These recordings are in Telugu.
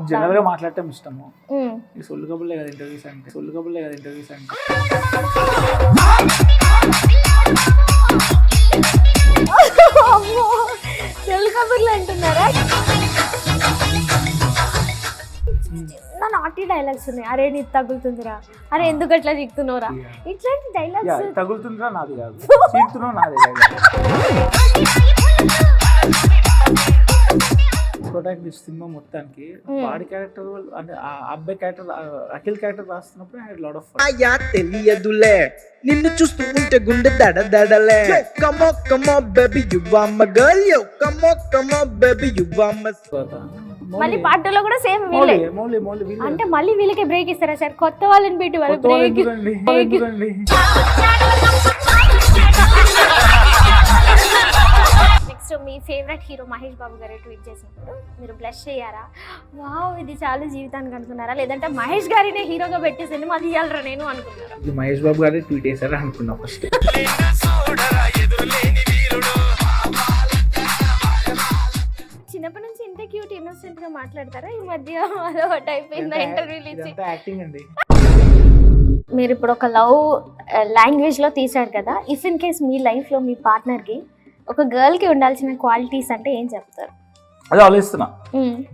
జనరల్ గా మాట్లాడటం ఇష్టము. ఈ సొల్లు కబుర్లే కదా ఇంటర్వ్యూస్ అంటే. సొల్లు కబుర్లు అంటున్నారా? చిన్న నాటి డైలాగ్స్ ఉన్నాయి. అరే నీ తగులుతుందిరా, అరే ఎందుకు అట్లా చిక్కుతున్నావురా, ఇట్లాంటి డైలాగ్స్. తగులుతుందిరా నాది కాదు, చీకుతున్నావు నాది కాదు. ప్రొటాగనిస్ట్ సినిమా మొత్తానికి వాడి క్యారెక్టర్ అంటే ఆ అబ్బాయి క్యారెక్టర్ అఖిల్ క్యారెక్టర్ రాస్తున్నప్పుడు I had lot of fun. అయ్యా తెలియదులే నిన్ను చూస్తూ ఉంటే గుండె దడదడలే. Come on come on baby you are my girl, yo come on come on baby you are my. మళ్ళీ పాటలో కూడా సేమ్ వీళ్ళే అంటే మళ్ళీ వీళ్ళకే బ్రేక్ ఇస్తారా సార్? కొత్త వాళ్ళని పెట్టి వాళ్ళు బ్రేక్. నెక్స్ట్ మీ favourite hero Mahesh Babu garu tweet చేసినప్పుడు మీరు బ్లష్ అయ్యారా? వావ్ ఇది చాలా జీవితానికి అనుకున్నారా, లేదంటే మహేష్ గారినే హీరోగా పెట్టి సినిమా తీయాలరా నేను అనుకున్నారా? ఇది మహేష్ బాబు గారి ట్వీట్ చేశారా అనుకున్నా ఫస్ట్. చిన్నప్పటి నుంచి ఇంత క్యూట్ ఇన్నోసెంట్ గా మాట్లాడతారా? ఈ మధ్య అదో టైప్ ఇంటర్వ్యూలు ఇచ్చి యాక్టింగ్ అండి. మీరు ఇప్పుడు ఒక లవ్ లాంగ్వేజ్ లో తీసారు కదా, if in case me life లో మీ పార్ట్నర్ కి ఒక గర్ల్ కి ఉండాల్సిన క్వాలిటీస్ అంటే ఏం చెప్తారు? అదే ఆలోచిస్తున్నా.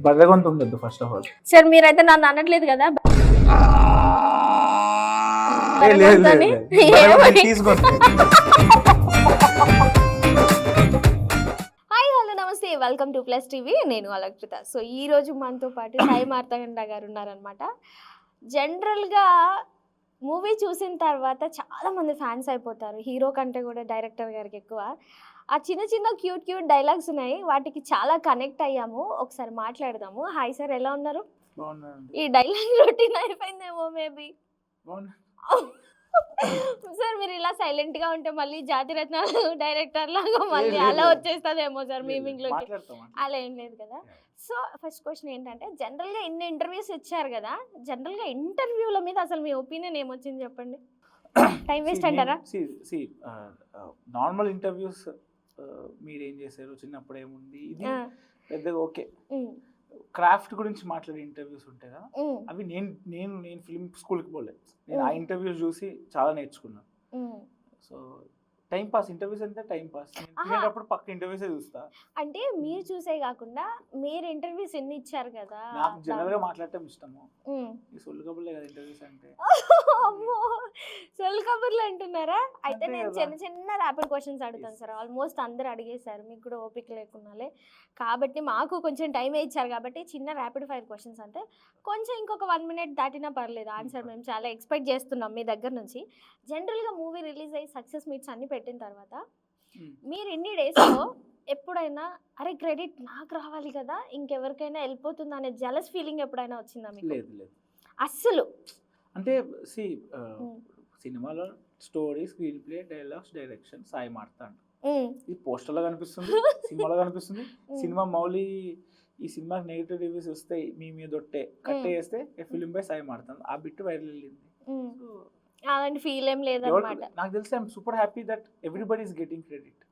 బర్రెగొంత ఉండద్దు ఫస్ట్ ఆఫ్ ఆల్. సార్ మీరైతే నన్ను అనట్లేదు కదా? హాయ్ హలో నమస్తే, వెల్కమ్ టు ప్లస్ టీవీ. నేను అలకృత. సో ఈ రోజు మనతో పాటు సాయి మార్తాండ గారు ఉన్నారనమాట. జనరల్గా మూవీ చూసిన తర్వాత చాలా మంది ఫ్యాన్స్ అయిపోతారు, హీరో కంటే కూడా డైరెక్టర్ గారికి ఎక్కువ. ఆ చిన్న చిన్న క్యూట్ డైలాగ్స్ ఉన్నాయి, వాటికి చాలా కనెక్ట్ అయ్యాము. ఒకసారి మాట్లాడదాము. హాయ్ సార్, ఎలా ఉన్నారు? ఈ డైలాగ్ రొటీన్ అయిపోయిందేమో మేబీ. సార్ మీరు ఇలా సైలెంట్ గా ఉంటే మళ్ళీ జాతిరత్నాలు డైరెక్టర్ లాగా మళ్ళీ అలా వచ్చేస్తుందేమో సార్ మీమింగ్ లో. అలా ఏం లేదు కదా. సో ఫస్ట్ క్వశ్చన్ ఏంటంటే, జనరల్ గా ఇన్ని ఇంటర్వ్యూస్ ఇచ్చారు కదా, జనరల్ గా ఇంటర్వ్యూల మీద అసలు మీ ఒపీనియన్ ఏమొచ్చింది చెప్పండి. టైం వేస్ట్ అంటారా? నార్మల్ ఇంటర్వ్యూస్ మీరు ఏం చేశారు, చిన్నప్పుడు ఏముంది, ఇది పెద్దగా ఓకే. క్రాఫ్ట్ గురించి మాట్లాడే ఇంటర్వ్యూస్ ఉంటాయి కదా, అవి నేను ఫిల్మ్ స్కూల్కి పోలేదు. నేను ఆ ఇంటర్వ్యూస్ చూసి చాలా నేర్చుకున్నాను. సో టైం పాస్ ఇంటర్వ్యూస్ అంటే టైం పాస్. నేను పక్క ఇంటర్వ్యూస్ చూస్తా. అంటే మీరు చూసే కాకుండా మీరు ఇంటర్వ్యూస్ ఎన్ని ఇచ్చారు కదా. నాకు జనరల్ గా మాట్లాడటం ఇష్టము. ఈ సొల్లు కబుర్లే కదా ఇంటర్వ్యూస్ అంటే. సొల్లు కబుర్లు అంటున్నారా? అయితే నేను చిన్న ర్యాపిడ్ క్వశ్చన్స్ అడుగుతాను సార్. ఆల్మోస్ట్ అందరు అడిగేశారు, మీకు కూడా ఓపిక లేకున్నాలే కాబట్టి మాకు కొంచెం టైమే ఇచ్చారు కాబట్టి చిన్న ర్యాపిడ్ ఫైర్ క్వశ్చన్స్. అంటే కొంచెం ఇంకొక 1 minute దాటినా పర్లేదు ఆన్సర్. మేము చాలా ఎక్స్పెక్ట్ చేస్తున్నాం మీ దగ్గర నుంచి. జనరల్గా మూవీ రిలీజ్ అయ్యి సక్సెస్ మీట్స్ అన్ని పెట్టిన తర్వాత మీరు ఇన్ని డేస్లో ఎప్పుడైనా అరే క్రెడిట్ నాకు రావాలి కదా, ఇంకెవరికైనా వెళ్ళిపోతుంది అనే జలస్ ఫీలింగ్ ఎప్పుడైనా వచ్చిందా మీకు? లేదు అస్సలు. అంటే సినిమాలో story, screenplay, dialogues, direction Sai Marthand. ఇది పోస్టర్లో కనిపిస్తుంది, సినిమాలో కనిపిస్తుంది. సినిమా మౌలి ఈ సినిమాకి నెగిటివ్ రివ్యూస్ వస్తాయి, మీ మీద దొట్టే కట్టే చేస్తే ఫిలిం బై సాయి మార్తాండ్ ఆ బిట్ వైరల్ వెళ్ళింది. అలాంటి ఫీల్ ఏం లేదన్నమాట. నాకు తెలిసి I'm super happy that everybody is getting credit.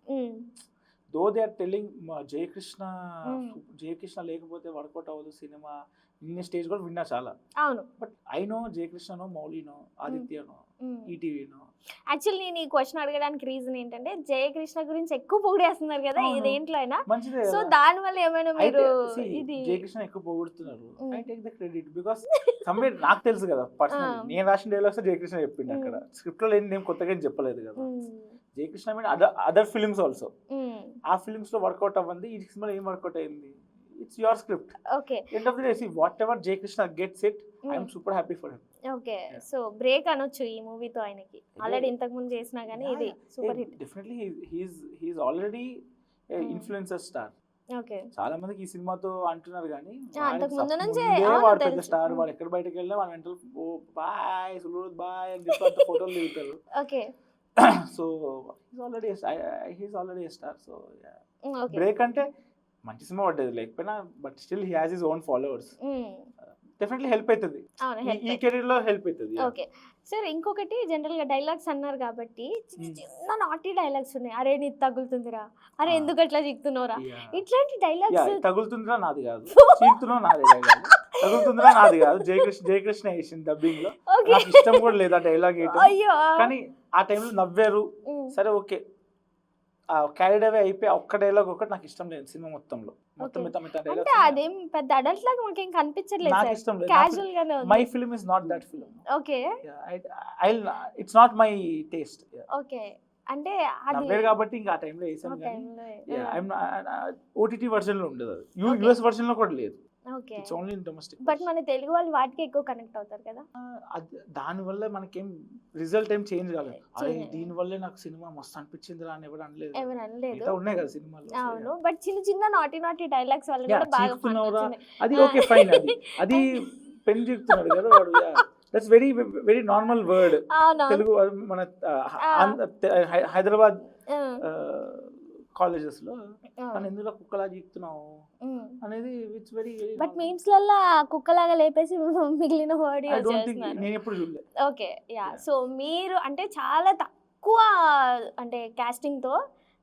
Though they are telling Jayakrishna లేకపోతే వర్కౌట్ అవ్వదు సినిమా. నిన్న స్టేజ్ కూడా విన్నా చాలా. అవును. బట్ ఐ నో జయకృష్ణనో, మౌలినో, ఆదిత్యనో, ఈటీవీనో. యాక్చువల్లీ నేను ఈ క్వశ్చన్ అడగడానికి రీజన్ ఏంటంటే, జయకృష్ణ గురించి ఎక్కువ పొగిడేస్తున్నారు కదా ఇదేంట్లో అయినా. సో దాని వల్ల ఏమైనా మీరు ఇది జయకృష్ణ ఎక్కువ పొగుడుతున్నారు, I take the credit because somewhere నాకు తెలుసు కదా పర్సనల్. నేను రాసిన డైలాగ్స్ జయకృష్ణ చెప్పింది అక్కడ. స్క్రిప్ట్ లో లేని నేను కొత్తగా చెప్పలేదు కదా. Jayakrishna mean other films also. ఆ ఫిలిమ్స్ లో వర్కౌట్ అవ్వండి, ఈ సినిమాలో ఏం వర్కౌట్ అయింది, it's your script. Okay. End of the day, see whatever Jay Krishna gets it, I am super happy for him. Okay. Yeah. So break అనొచ్చు ఈ మూవీతో ఆయనకి. ఆల్రెడీ ఇంతకు ముందు చేసినా గానీ ఇది super hit. Definitely he is already a influencer star. Okay. చాలా మందికి ఈ సినిమాతో అంటున్నారు కానీ అంతకు ముందు నుంచే వాడు పెద్ద స్టార్. వాడు ఎక్కడ బయటకు వెళ్ళినా వాళ్ళ వెంటనే ఓ బాయ్ సులుద్ బాయ్ అని చెప్పి అంత ఫోటోలు దిగుతారు. Okay. So he's already a star. So yeah. Break అంటే మంచి సినిమా పడ్డది లేకపోయినా, but still he has his own followers. Definitely help అవుతుంది, అవును ఈ కెరీర్ లో హెల్ప్ అవుతుంది. ఓకే సార్, ఇంకొకటి జనరల్ గా డైలాగ్స్ అన్నారు కాబట్టి చిన్న నాటి డైలాగ్స్ ఉన్నాయి. అరే నీ తగులుతుందిరా, అరే ఎందుకు అట్లా చిక్తున్నావురా, ఇట్లాంటి డైలాగ్స్. తగులుతుందిరా నాది కాదు, చీకుతున్నా నాది డైలాగ్. తగులుతుందిరా నాది కాదు, జయకృష్ణ వేసింది డబ్బింగ్ లో. నాకు ఇష్టం కూడా లేదు ఆ డైలాగ్ వేయటం, అయ్యో కానీ ఆ టైంలో నవ్వారు, సరే ఓకే. క్యారీడ్ అవే అయిపోయి ఒక్క డైలాగ్ ఒకటి నాకు ఇష్టం లేదు సినిమా మొత్తంలో. మొత్తం మిగతా అంటే డైలాగ్స్ అదేం పెద్ద అడల్ట్ లాగా మాకేం కనిపించట్లేదు నాకు సార్, ఇష్టం లేదు. క్యాజువల్ గానే ఉంది. My film is not that film. Okay it's not my taste. Okay అంటే అది నవ్వారు కాబట్టి ఇంకా ఆ టైంలో వేసాను, ఆ కానీ టైంలో ఓటీటీ వర్జన్ లో ఉండదు అది, యుఎస్ వర్జన్ లో కూడా లేదు. Okay it's only in domestic. But మన తెలుగు వాళ్ళు వాటికి ఎక్కువ కనెక్ట్ అవుతారు కదా. దాని వల్ల మనకేం రిజల్ట్ ఏం చేంజ్ కాలేదు. అరే దీని వల్లే నాకు సినిమా మస్తు అనిపించింది అని ఎవరు అనలేదు, ఎవరు అనలేదు. మిగతా ఉన్నాయి కదా సినిమాలో. అవును, బట్ చిన్న చిన్న నాటి డైలాగ్స్ వల్ల కూడా బాగా fun చీకుతున్నావురా వచ్చింది. అది ఓకే ఫైన్, అది పెన్ చీకుతున్నాడు కదా వాడు, that's very very normal word. అవును తెలుగు మన హైదరాబాద్ కాలేజెస్ లో మనం ఎందులో కుక్కలా చీకుతున్నావు అనేది ఇట్స్ వెరీ. బట్ మీమ్స్ లలో కుక్కలాగా లేపేసి మిగిలిన word I use don't think, చేస్తున్నారు. నేను ఎప్పుడు చూడలేదు. ఓకే యా, సో మీరు అంటే చాలా తక్కువ అంటే casting తో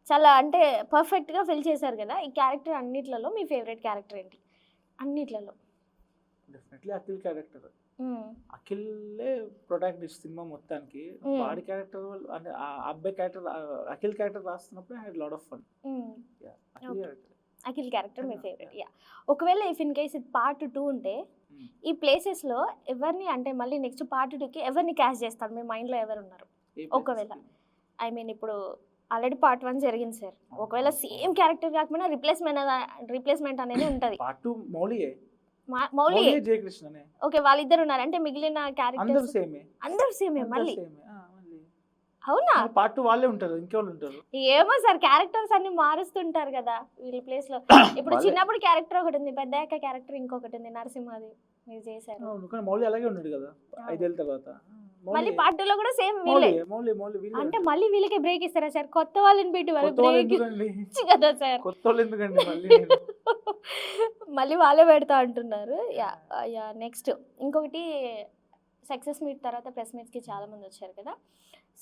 చాలా అంటే పర్ఫెక్ట్ గా ఫిల్ చేశారు కదా. ఈ క్యారెక్టర్ అన్నిట్లలో మీ ఫేవరెట్ క్యారెక్టర్ ఏంటి? అన్నిట్లలో డెఫినెట్లీ అఖిల్ క్యారెక్టర్. అఖిల్లే ప్రొటాగనిస్ట్ సినిమా మొత్తానికి. వాడి క్యారెక్టర్ అంటే ఆ అబ్బాయి క్యారెక్టర్, అఖిల్ క్యారెక్టర్ రాస్తున్నప్పుడు I had lot of fun. Akhil character మీ ఫేవరెట్. యా, ఒకవేళ ఇఫ్ ఇన్ కేస్ ఇది పార్ట్ 2 ఉంటే ఈ ప్లేసెస్ లో ఎవరిని అంటే మళ్ళీ నెక్స్ట్ పార్ట్ 2కి ఎవరిని క్యాష్ చేస్తారు మీ మైండ్ లో ఎవరు ఉన్నారు? ఒకవేళ ఐ మీన్ ఇప్పుడు ఆల్రెడీ పార్ట్ 1 జరిగింది సార్, ఒకవేళ సేమ్ క్యారెక్టర్ కాకపోయినా రిప్లేస్మెంట్ అనేది ఉంటది. పార్ట్ 2 మౌలియే, మౌలి జయకృష్ణనే. ఓకే, వాళ్ళిద్దరు ఉన్నారు అంటే మిగిలిన అందరూ క్యారెక్టర్స్ సేమే, అందరూ సేమే మళ్ళీ. సేమే. అవునా? పార్ట్ 2 వాళ్ళే ఉంటారు, ఇంకెవరు ఉంటారు? ఏమో సార్, క్యారెక్టర్స్ అన్ని మారుస్తుంటారు కదా వీళ్ళ ప్లేస్ లో. ఇప్పుడు చిన్నప్పుడు క్యారెక్టర్ ఒకటి ఉంది, పెద్ద క్యారెక్టర్ ఇంకొకటి ఉంది, నరసింహది మీరు చేశారు. అవును, కానీ మౌలి అలాగే ఉన్నాడు కదా 5 ఏళ్ళ తర్వాత. మళ్ళీ పార్ట్ 2 లో కూడా సేమ్ వీళ్ళే అంటే మళ్ళీ వీళ్ళకి బ్రేక్ ఇస్తారా సార్? కొత్త వాళ్ళని పెట్టి వాళ్ళు బ్రేక్ ఇచ్చి కదా సార్. కొత్త వాళ్ళు ఎందుకండి మళ్ళీ మళ్ళీ వాళ్ళే పెడతా అంటున్నారు. యా నెక్స్ట్ ఇంకొకటి, సక్సెస్ మీట్ తర్వాత ప్రెస్ మీట్స్కి చాలా మంది వచ్చారు కదా.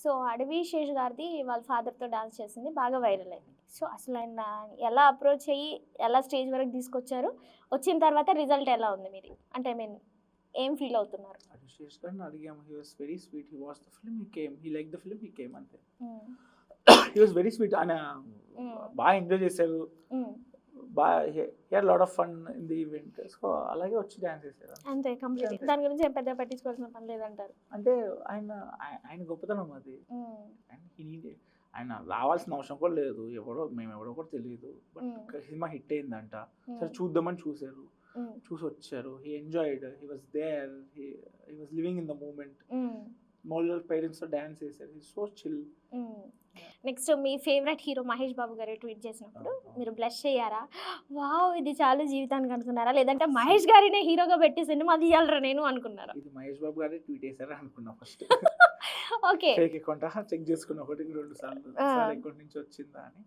సో అడవి శేష్ గారిది వాళ్ళ ఫాదర్తో డాన్స్ చేసింది బాగా వైరల్ అయింది. సో అసలు ఆయన ఎలా అప్రోచ్ అయ్యి ఎలా స్టేజ్ వరకు తీసుకొచ్చారు, వచ్చిన తర్వాత రిజల్ట్ ఎలా ఉంది మీది? అంటే ఐ మీన్ ఏం ఫీల్ అవుతున్నారు? శేష్ గారిని అడిగాము, he was very sweet, he watch the film, he came, he like the film, he came అంతే. హీ వాస్ వెరీ స్వీట్, ఆయన బాగా ఎంజాయ్ చేశారు, బాగా he had lot of fun in the event. So అలాగే వచ్చి డాన్స్ చేశారు అంతే కంప్లీట్. దాని గురించి ఏం పెద్ద పట్టించుకోవాల్సిన పని లేదంటారు. అంటే ఆయన గొప్పతనం అది. ఆయన రావాల్సిన అవసరం కూడా లేదు, మేము ఎవరో కూడా తెలియదు. బట్ సినిమా హిట్ అయిందంట, సరే చూద్దామని చూసారు, చూసి వచ్చారు. He enjoyed, he was there, he was living in the moment. Mouli parents తో డాన్స్ చేశారు, హీ సో చిల్. నెక్స్ట్ మీ favourite hero Mahesh Babu garu tweet చేసినప్పుడు మీరు బ్లష్ అయ్యారా? వావ్ ఇది చాలా జీవితానికి అనుకున్నారా, లేదంటే మహేష్ గారినే హీరోగా పెట్టి సినిమా తీయాలరా నేను అనుకున్నారా? ఇది మహేష్ బాబు గారే ట్వీట్ చేశారా అనుకున్నా first. Okay, fake account check చేసుకున్న 1-2 సార్లు అకౌంట్ నుంచి వచ్చిందా అని.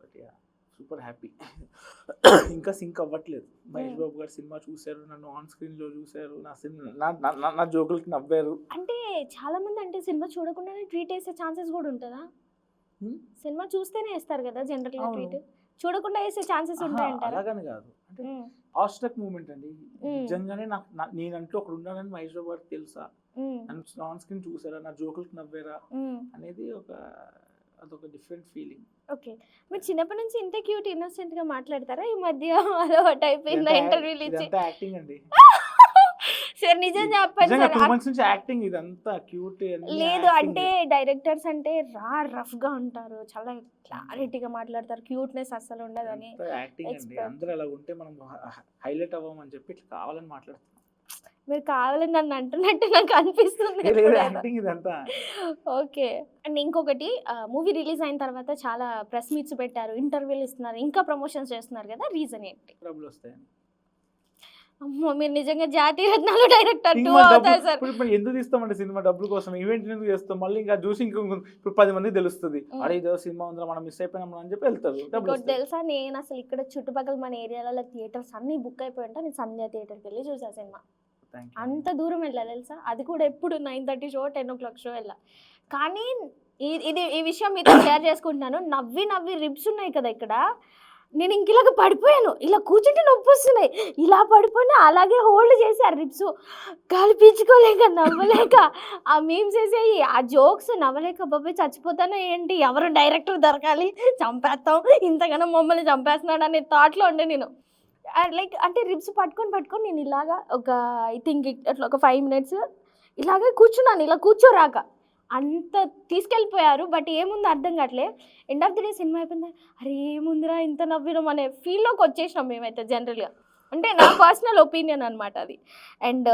But ya super happy. ఇంకా సింక్ అవ్వట్లేదు. మహేష్ బాబు గారు సినిమా చూశారు, నన్ను ఆన్ స్క్రీన్ లో చూశారు, నా జోకులకి నవ్వారు. అంటే చాలా మంది అంటే సినిమా చూడకుండానే ట్వీట్ వేసే ఛాన్సెస్ కూడా ఉంటుందా? సినిమా చూస్తేనే వేస్తారు కదా జనరల్ గా ట్వీట్, చూడకుండా వేసే ఛాన్సెస్ ఉంటాయంటారా? అలాగని కాదు, అంటే ఆస్ట్రక్ మూమెంట్ అండి. నిజంగానే నేనంటూ ఒకడు ఉన్నానని మహేష్ బాబు గారికి తెలుసా, నన్ను ఆన్ స్క్రీన్ చూసారా, నా జోకులకి నవ్వారా అనేది అదొక డిఫరెంట్ ఫీలింగ్. ఓకే, మీరు చిన్నప్పటి నుంచి ఇంత క్యూట్ ఇన్నోసెంట్ గా మాట్లాడతారా? ఈ మధ్య అదో టైప్ అయిందా ఇంటర్వ్యూలు ఇచ్చి? యాక్టింగ్ అండి సార్ నిజం చెప్పండి సార్. 2 months నుంచి యాక్టింగ్, ఇదంతా క్యూట్ లేదు అంటే డైరెక్టర్స్ అంటే రఫ్ గా ఉంటారు, చాలా క్లారిటీగా మాట్లాడతారు, క్యూట్నెస్ అస్సలు ఉండదని. యాక్టింగ్ అండి, అందరూ అలా ఉంటే మనం హైలైట్ అవ్వమని చెప్పి ఇట్లా కావాలని మాట్లాడుతున్నాం. మీరు కావాలని నన్ను అంటున్నట్టు నాకు అనిపిస్తుంది. ఓకే, అండ్ ఇంకొకటి, మూవీ రిలీజ్ అయిన తర్వాత చాలా ప్రెస్ మీట్స్ పెట్టారు, ఇంటర్వ్యూలు ఇస్తున్నారు, ఇంకా ప్రమోషన్స్ చేస్తున్నారు కదా, రీజన్ ఏంటి? డబ్బులు వస్తాయని. అమ్మో మీరు నిజంగా జాతీయ రత్నాలు డైరెక్టర్ ఇంకా డబ్బులు అవుతారు సార్. ఇప్పుడు ఎందుకు తీస్తామంటే సినిమా డబ్బుల కోసం ఈవెంట్ ఎందుకు చేస్తాం, మళ్ళీ ఇంకా చూసి ఇప్పుడు 10 మందికి తెలుస్తుంది అరే ఇదో సినిమా ఉందో మనం మిస్ అయిపోయినాం అని చెప్పి వెళ్తారు, డబ్బులు ఇంకోటి తెలుసా, నేను అసలు ఇక్కడ చుట్టుపక్కల మన ఏరియాలలో థియేటర్స్ అన్ని బుక్ అయిపోయి ఉంటే నేను సంధ్య థియేటర్కి వెళ్ళి చూసా సినిమా. వస్తాయి. అంత దూరం వెళ్ళా తెలుసా, అది కూడా ఎప్పుడు 9:30 షో 10 o'clock షో వెళ్ళా. కానీ ఈ విషయం మీతో షేర్ చేసుకుంటున్నాను. నవ్వి నవ్వి రిబ్స్ ఉన్నాయి కదా ఇక్కడ, నేను ఇంక ఇలాగ పడిపోయాను, ఇలా కూర్చుంటే నొప్పి వస్తున్నాయి, ఇలా పడిపోయినా అలాగే హోల్డ్ చేసి ఆ రిబ్స్ గాలి పీల్చుకోలేక నవ్వలేక ఆ మీమ్స్ వేసేయి, ఆ జోక్స్ నవ్వలేక బాబాయ్ చచ్చిపోతానో ఏంటి, ఎవరు డైరెక్టర్ దొరకాలి, చంపేస్తాం, ఇంతగానో మమ్మల్ని చంపేస్తున్నాడు అనే థాట్లో ఉండే నేను. లైక్ అంటే రిబ్స్ పట్టుకొని నేను ఇలాగా ఒక ఐ థింక్ అట్లా ఒక 5 minutes ఇలాగే కూర్చున్నాను, ఇలా కూర్చోరాక అంత తీసుకెళ్ళిపోయారు. బట్ ఏముందో అర్థం కావట్లే. End of the day cinema అయిపోయింది, అరే ఏముందిరా ఇంత నవ్వినాం అనే ఫీల్లోకి వచ్చేసినాం మేమైతే జనరల్గా. అంటే నా పర్సనల్ ఒపీనియన్ అనమాట అది. అండ్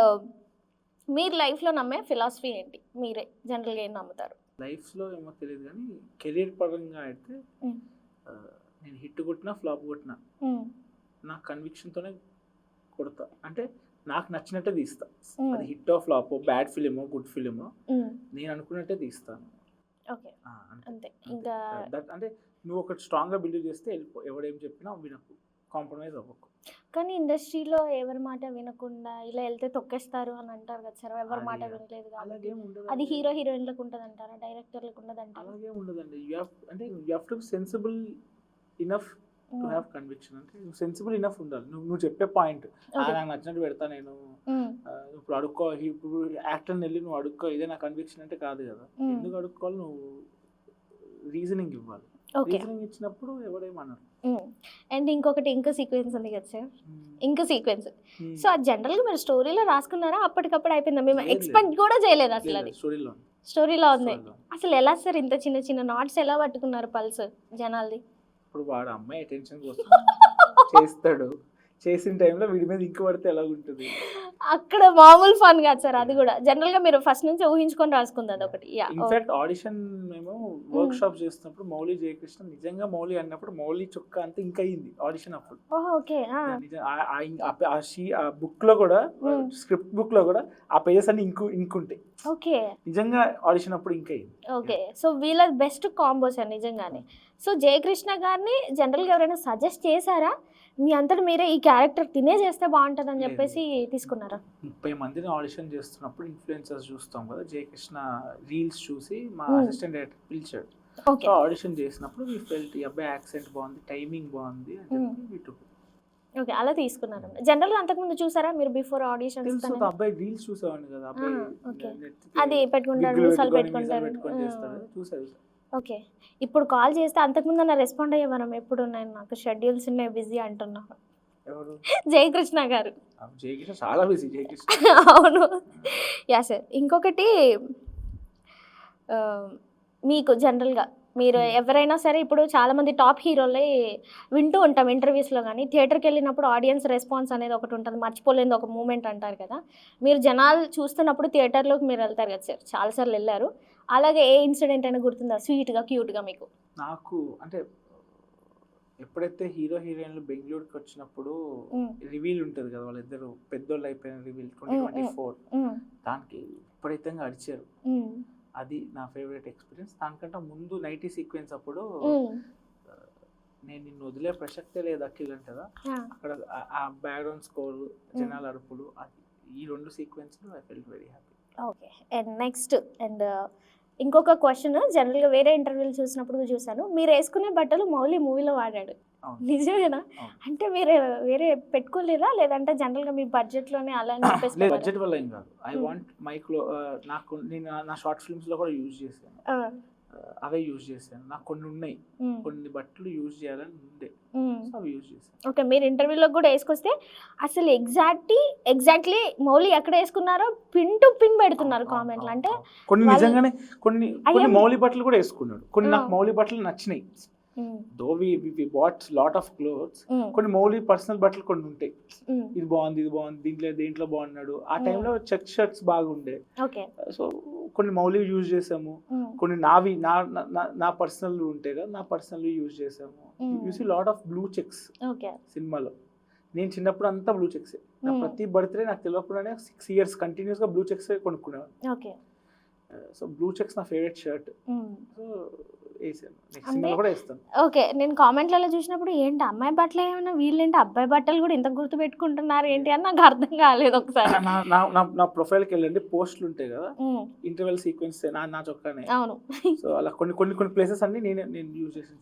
మీరు లైఫ్లో నమ్మే ఫిలాసఫీ ఏంటి, మీరే జనరల్గా ఏం నమ్ముతారు? లైఫ్లో ఏమో తెలియదు కానీ కెరీర్ పరంగా అయితే నేను హిట్ కొట్టినా ఫ్లాప్ కొట్టినా నా కన్విక్షన్తోనే కొడతా. అంటే నాకు నచ్చినట్టే తీస్తా, అది హిట్ ఆఫ్ ఫ్లాప్ బ్యాడ్ ఫిలిమో గుడ్ ఫిలిమో నేను అనుకున్నట్టే తీస్తాను. ఓకే అంతే. ఇంకా అంటే నువ్వు ఒకటి స్ట్రాంగ్గా బిలీవ్ చేస్తే వెళ్ళిపో, ఎవడేం చెప్పినా వినకు, కాంప్రమైజ్ అవ్వకు. కానీ ఇండస్ట్రీలో ఎవరి మాట వినకుండా ఇలా వెళ్తే తొక్కేస్తారు అని అంటారు కదా సార్, ఎవరి మాట వినలేదు కాబట్టి. అలాగేం ఉండదు, అది హీరో హీరోయిన్లకు ఉంటుంది అంటారా, డైరెక్టర్లకు ఉండదు అంటారా? అలాగేం ఉండదండి. అంటే you have to be sensible enough to have conviction. అంటే నువ్వు సెన్సిబుల్ ఇనఫ్ ఉండాలి. నువ్వు చెప్పే పాయింట్ నాకు నచ్చినట్టు పెడతా నేను, ఇప్పుడు అడుక్కో, ఇప్పుడు యాక్టర్ని వెళ్ళి నువ్వు అడుక్కో ఇదే నా కన్విక్షన్ అంటే కాదు కదా. ఎందుకు అడుక్కోవాలి, నువ్వు రీజనింగ్ ఇవ్వాలి. రీజనింగ్ ఇచ్చినప్పుడు ఎవడేమన్నారు. అండ్ ఇంకో సీక్వెన్స్ ఉంది కదా సార్, ఇంకో సీక్వెన్స్. సో అది జనరల్గా మీరు స్టోరీలో రాసుకున్నారా, అప్పటికప్పుడు అయిపోయిందా, మేము ఎక్స్పెక్ట్ కూడా చేయలేదు అసలు, అది స్టోరీలో ఉంది. అసలు ఎలా సార్ ఇంత చిన్న చిన్న నాట్స్ ఎలా పట్టుకున్నారు పల్స్ జనాలది? ఇప్పుడు వాడు అమ్మాయి అటెన్షన్ కోసం చేస్తాడు, చేసిన టైంలో వీడి మీద ఇంక పడితే ఎలా ఉంటుంది. అక్కడ మామూలు ఫన్ కాదు సార్, అది కూడా జనరల్ గా మీరు ఫస్ట్ నుంచి ఊహించుకొని రాసుకుంది అది ఒకటి. ఇన్ఫాక్ట్ ఆడిషన్ మేము వర్క్ షాప్ చేస్తున్నప్పుడు మౌలి జయకృష్ణ నిజంగా మౌలి అన్నప్పుడు మౌలి చొక్కా అంతా ఇంకా అయింది ఆడిషన్ అప్పుడు. ఓకే. ఆ బుక్ లో కూడా, స్క్రిప్ట్ బుక్ లో కూడా ఆ పేజెస్ అన్ని ఇంకుంటాయి. ఓకే, నిజంగా ఆడిషన్ అప్పుడు ఇంకా అయింది. ఓకే. సో వీళ్ళ బెస్ట్ కాంబో సార్ నిజంగానే. సో జయకృష్ణ గారిని జనరల్ గా ఎవరైనా సజెస్ట్ చేశారా, మీ అంతటి మీరే ఈ క్యారెక్టర్ తినే చేస్తే బాగుంటుంది అని చెప్పేసి తీసుకున్నారా? 30 మందిని ఆడిషన్ చేస్తున్నప్పుడు ఇన్ఫ్లుయెన్సర్స్ చూస్తాం కదా, జయకృష్ణ రీల్స్ చూసి మా అసిస్టెంట్ డైరెక్టర్ పిలిచాడు. ఆడిషన్ చేసినప్పుడు వీ ఫెల్ట్ ఈ అబ్బాయి యాక్సెంట్ బాగుంది, టైమింగ్ బాగుంది అని చెప్పి వీటు. ఓకే, అలా తీసుకున్నారు. జనరల్ గా అంతకుముందు చూసారా మీరు బిఫోర్ ఆడిషన్? తెలుసు, అబ్బాయి రీల్స్ చూసేవాడిని కదా, అబ్బాయి అది పెట్టుకుంటారు, మీసాలు పెట్టుకుంటారు, చూసారు. ఓకే. ఇప్పుడు కాల్ చేస్తే అంతకుముందు అన్న రెస్పాండ్ అయ్యే మనం ఎప్పుడు నేను నాకు షెడ్యూల్స్ ఉన్నాయి బిజీ అంటున్నా. ఎవరు? జయకృష్ణ గారు. జయకృష్ణ చాలా బిజీ. జయకృష్ణ అవును. Yeah sir. ఇంకొకటి మీకు జనరల్గా మీరు ఎవరైనా సరే ఇప్పుడు చాలామంది టాప్ హీరోలే వింటూ ఉంటాం ఇంటర్వ్యూస్లో, కానీ థియేటర్కి వెళ్ళినప్పుడు ఆడియన్స్ రెస్పాన్స్ అనేది ఒకటి ఉంటుంది, మర్చిపోలేని ఒక మూమెంట్ అంటారు కదా. మీరు జనాలు చూస్తున్నప్పుడు థియేటర్లోకి మీరు వెళ్తారు కదా సార్, చాలాసార్లు వెళ్ళారు. అలాగే ఏ ఇన్సిడెంట్ అయినా గుర్తుందా స్వీట్గా క్యూట్గా మీకు? నాకు అంటే ఎప్పుడైతే హీరో హీరోయిన్లు బెంగళూరుకి వచ్చినప్పుడు రివీల్ ఉంటుంది కదా, వాళ్ళిద్దరు పెద్దోళ్ళు అయిపోయిన రివీల్ 2024, దానికి విపరీతంగా అడిచారు. అది నా ఫేవరెట్ ఎక్స్పీరియన్స్. దానికంటే ముందు 90 సీక్వెన్స్ అప్పుడు నేను నిన్ను వదిలే ప్రసక్తే లేదు అఖిల్ అంటే కదా, అక్కడ ఆ బ్యాక్గ్రౌండ్ స్కోర్, జనాల అరుపులు, ఈ 2 sequence I felt very happy. Okay. And next ఇంకొక క్వశ్చన్, జనరల్గా వేరే ఇంటర్వ్యూలు చూసినప్పుడు చూసాను, మీరు వేసుకునే బట్టలు మౌలి మూవీలో వాడాడు, నిజమేనా? అంటే మీరు వేరే పెట్టుకోలేదా, లేదంటే జనరల్గా మీ బడ్జెట్లోనే అలా అని చెప్పేసి? బడ్జెట్ వల్ల ఏం కాదు, ఐ వాంట్ మైక్లో నాకు నేను నా షార్ట్ ఫిల్మ్స్లో కూడా యూజ్ చేశాను, అవే యూజ్ చేశాను. నాకు కొన్ని ఉన్నాయి, కొన్ని బట్టలు యూజ్ చేయాలని ఉండే, అవి యూజ్ చేశాను. ఓకే, మీరు ఇంటర్వ్యూలో కూడా వేసుకొస్తే అసలు ఎగ్జాక్ట్లీ మౌలి ఎక్కడ వేసుకున్నారో పిన్ టు పిన్ పెడుతున్నారు కామెంట్లు. అంటే కొన్ని నిజంగానే కొన్ని మౌలి బట్టలు కూడా వేసుకున్నాడు, కొన్ని నాకు మౌలి బట్టలు నచ్చినాయి. Though we bought lot of clothes, కొన్ని మౌలి పర్సనల్ బట్టలు కొన్ని ఉంటాయి, ఇది బాగుంది దీంట్లో బాగున్నాడు. ఆ టైంలో చెక్ షర్ట్స్ బాగుండే, సో కొన్ని మౌలి యూజ్ చేసాము, కొన్ని నావి నా పర్సనల్ ఉంటాయి కదా, నా పర్సనల్ యూజ్ చేసాము. You see lot of blue checks సినిమాలో. నేను చిన్నప్పుడు అంతా బ్లూ చెక్స్. ప్రతి బర్త్డే నాకు తెలియకుండానే 6 years కంటిన్యూస్గా బ్లూ చెక్స్ కొనుక్కునేవాడు. ఓకే. సో బ్లూ చెక్స్ నా ఫేవరెట్ షర్ట్. సో వేసాను, నెక్స్ట్ సినిమా కూడా వేస్తాను. ఓకే, నేను కామెంట్లలో చూసినప్పుడు ఏంటి అమ్మాయి బట్టలు ఏమైనా వీళ్ళేంటి అబ్బాయి బట్టలు కూడా ఇంత గుర్తు పెట్టుకుంటున్నారు ఏంటి అని నాకు అర్థం కాలేదు ఒకసారి. నా ప్రొఫైల్కి వెళ్ళండి, పోస్టులు ఉంటాయి కదా ఇంటర్వెల్ సీక్వెన్స్ నా చొక్కానే. అవును. సో అలా కొన్ని ప్లేసెస్ అన్ని నేను యూజ్ చేసి.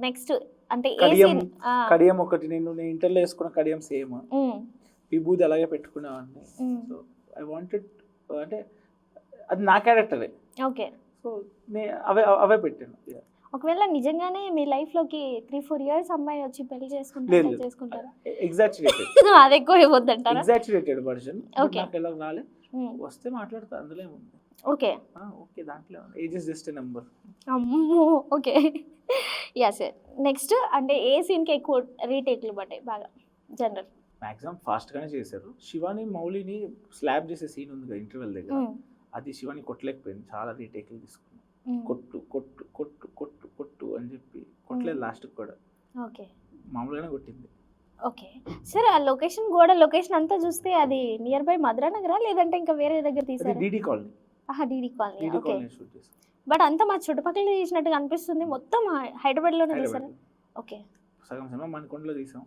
నెక్స్ట్ అంటే కడియం ఒకటి నేను ఇంటర్లో వేసుకున్న కడియం సేమ్, విభూది అలాగే పెట్టుకునేవాడిని. సో ఐ వాంటెడ్ అంటే అది నా క్యారెక్టరే. ఓకే. సో అవే పెట్టాను. ఒకవేళ నిజంగానే మీ లైఫ్ లోకి 3-4 years అమ్మాయి వచ్చి పెళ్లి చేసుకుంటారు ఎగ్జాక్చురేటెడ్ అది ఎక్కువ ఇవ్వద్దంటారా? ఎగ్జాక్చురేటెడ్ వర్షన్. ఓకే. నాకు ఎలా రాలే, వస్తే మాట్లాడతా, అందులో ఏముంది. ఓకే ఓకే, దాంట్లో age is just a number. అమ్మో. ఓకే. యస్. నెక్స్ట్ అంటే ఏ సీన్కి ఎక్కువ రీటేక్లు పడ్డాయి బాగా జనరల్? మ్యాక్సిమం ఫాస్ట్గానే చేశారు. శివాని మౌలిని స్లాబ్ చేసే సీన్ ఉంది కదా ఇంటర్వెల్ దగ్గర, అది శివాని కొట్టలేకపోయింది, చాలా రీటేక్లు తీసుకున్నాం. కొట్టు కొట్టు కొట్టు కొట్టు కొట్టు అని చెప్పి కొట్టలేదు లాస్ట్కి కూడా. ఓకే. మామూలుగానే కొట్టింది. ఓకే. సరే, ఆ లొకేషన్ గోడ లొకేషన్ అంతా చూస్తే అది నియర్ బై మధురా నగరా లేదంటే ఇంకా వేరే దగ్గర తీసారు? DD colony. DD colony. Okay. Shoot చేసాం. బట్ అంతా మా చుట్టుపక్కల తీసినట్టుగా అనిపిస్తుంది, మొత్తం హైదరాబాద్లోనే తీసారు. ఓకే. సగం సినిమా మణికొండలో తీసాం,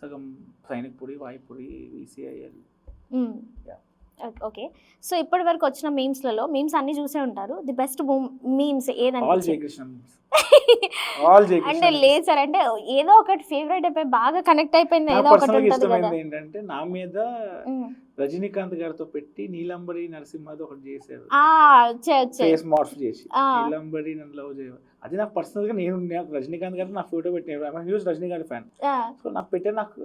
సగం సైనిక్పురి, వాయిపురి, VCIL. ఓకే. సో ఇప్పటి వరకు వచ్చిన మీమ్స్లలో మీమ్స్ అన్ని చూసే ఉంటారు, ది బెస్ట్ మీమ్స్ ఏదంటే? All Jayakrishna memes. All Jayakrishna అంటే లేదు సార్, అంటే ఏదో ఒకటి ఫేవరెట్ అయిపోయి బాగా కనెక్ట్ అయిపోయింది, ఏదో ఒకటి ఉంటుంది కదా. ఏంటంటే నా మీద రజనీకాంత్ గారితో పెట్టి నీలంబరి నరసింహది ఒకటి చేశారు, ఫేస్ మార్ఫ్ చేసి నీలంబరి నన్ను లవ్ చేయ. అది నాకు పర్సనల్ గా నాకు రజనీకాంత్ గారు నా ఫోటో పెట్టిన హ్యూజ్ రజనీకాంత్ ఫ్యాన్. సో నాకు పెట్టే నాకు